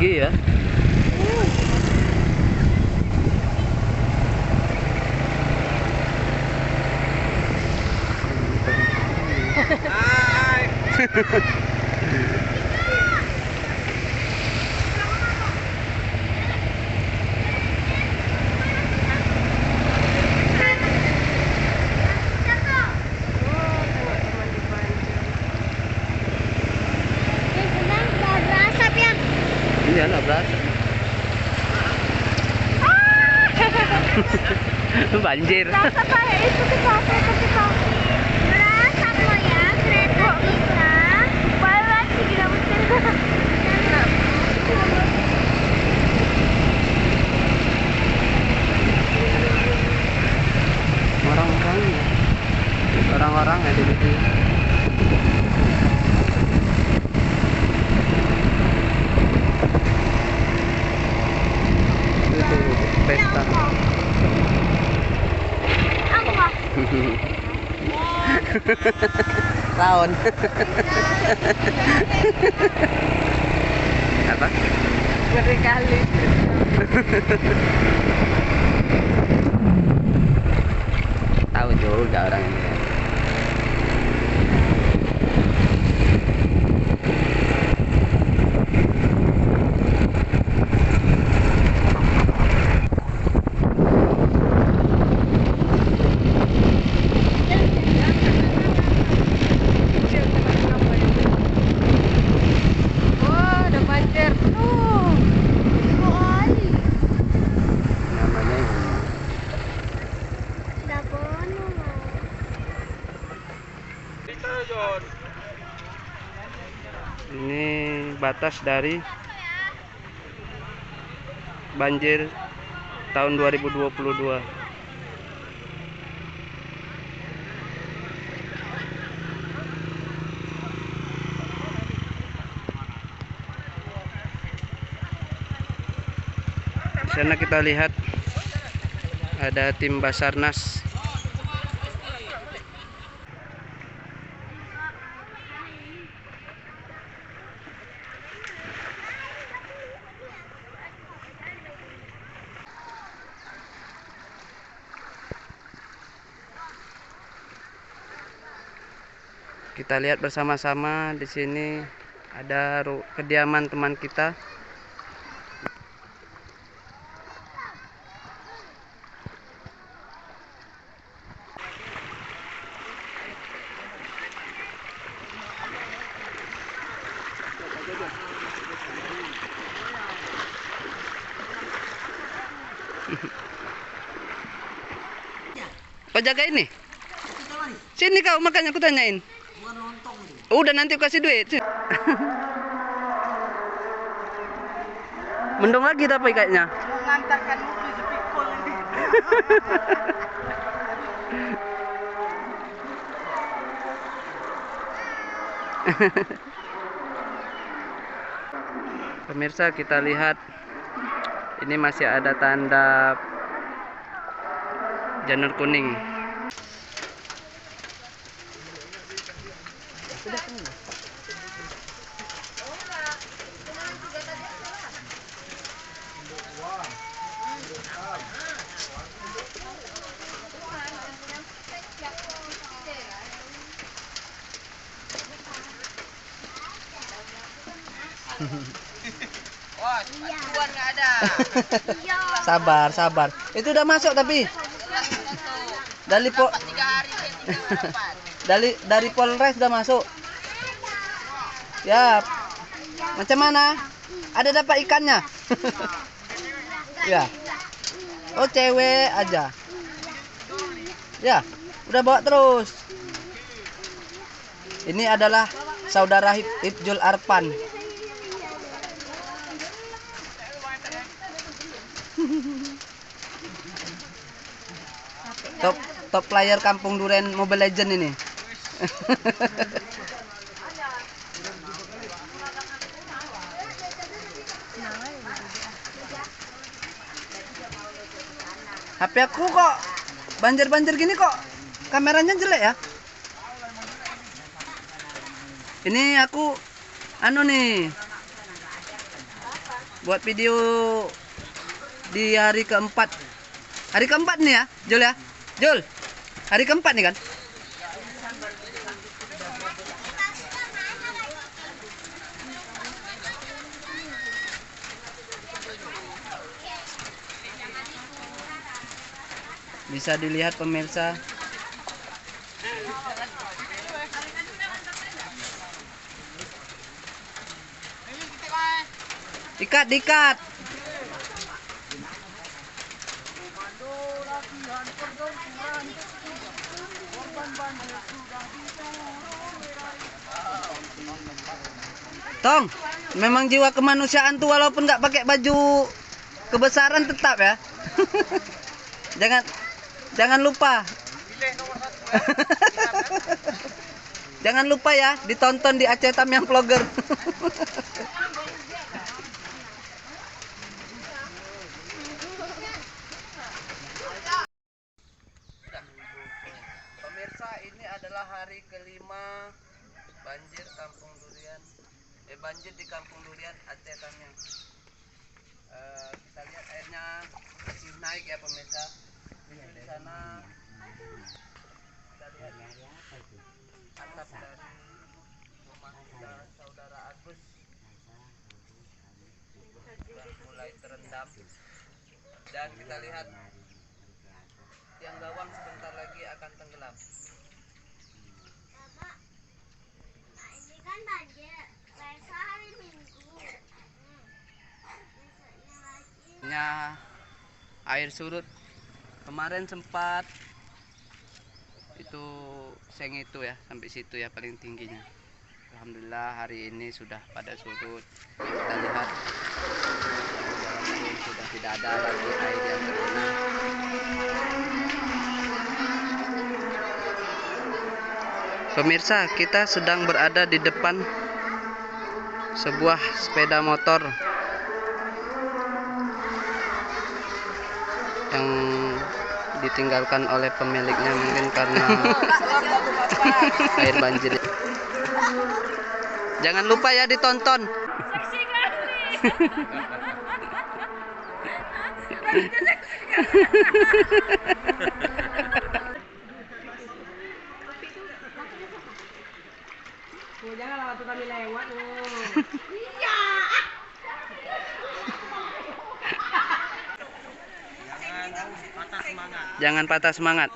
tinggi ya. Hai. Iya lah berasa. Banjir. Berasa kayak itu kita. Berasa loh ya kereta kita. Balas kita mesti. Orang-orang ya di situ. Itu pesta. Aku mah. Tahun. Apa? Berkali. Tahu juga orang ini. Ini batas dari banjir tahun 2022. Di sana kita lihat ada tim Basarnas. Kita lihat bersama-sama di sini ada kediaman teman kita. Kau jaga ini? Sini kau, makanya aku tanyain. Udah nanti aku kasih duit. Mendung lagi tapi kayaknya. Mengantarkan mobil sepikul ini. Pemirsa, kita lihat ini masih ada tanda janur kuning. Wah, bantuan nggak ada. Sabar, sabar. Itu udah masuk tapi dari po 3 hari dari Polres udah masuk. Ya. Macam mana? Ada dapat ikannya? Ya. Oh, cewek aja. Ya, udah bawa terus. Ini adalah saudara Hibjul Arpan. Top player Kampung Duren Mobile Legend ini. HP aku kok banjir-banjir gini kok kameranya jelek ya. Ini aku anu nih buat video di hari keempat. Hari keempat nih ya, Jul ya. Jul, hari keempat nih kan? Bisa dilihat pemirsa. Ikat, dikat. Tong, memang jiwa kemanusiaan tuh walaupun nggak pakai baju kebesaran tetap ya. Jangan lupa. Jangan lupa ya ditonton di Aceh Tamiang Vlogger. Pemirsa, ini adalah hari kelima banjir Kampung Durian. Banjir di Kampung Durian Aceh Tamiang. Kita lihat airnya masih naik ya pemirsa. Di sana kita lihat atap dari rumah saudara Agus sudah mulai terendam, dan kita lihat tiang gawang sebentar lagi akan tenggelam. Nah, ini kan banjir. Besok hari Minggu. Air surut kemarin sempat itu seng itu ya, sampai situ ya paling tingginya. Alhamdulillah hari ini sudah pada surut. Kita lihat sudah tidak ada lagi air yang tergenang. Pemirsa, kita sedang berada di depan sebuah sepeda motor yang ditinggalkan oleh pemiliknya mungkin karena air banjir. Jangan lupa ya ditonton. Jangan waktu kami lewat. Jangan patah semangat.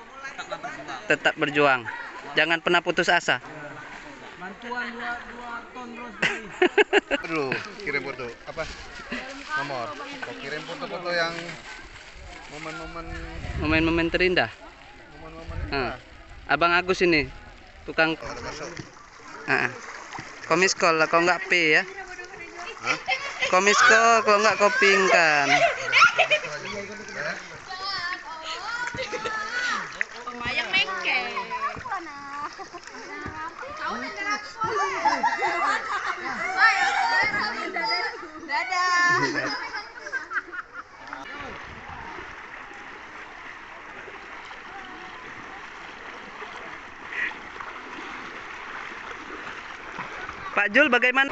Tetap berjuang. Jangan pernah putus asa. Bantuan 2 ton Dulu kirim foto apa nomor, kirim foto-foto yang Momen-momen terindah. Abang Agus ini tukang komiskol lah, kalau nggak P ya. Komiskol kalau nggak kopingkan. Pengmayang mengke. Dadah. Pak Jul bagaimana?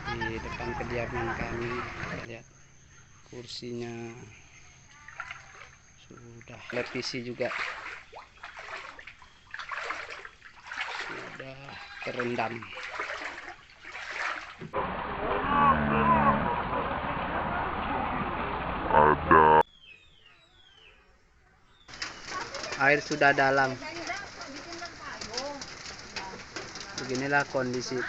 Ada di depan kediaman kami. Lihat kursinya sudah, televisi juga sudah terendam. Air sudah dalam. Beginilah kondisinya.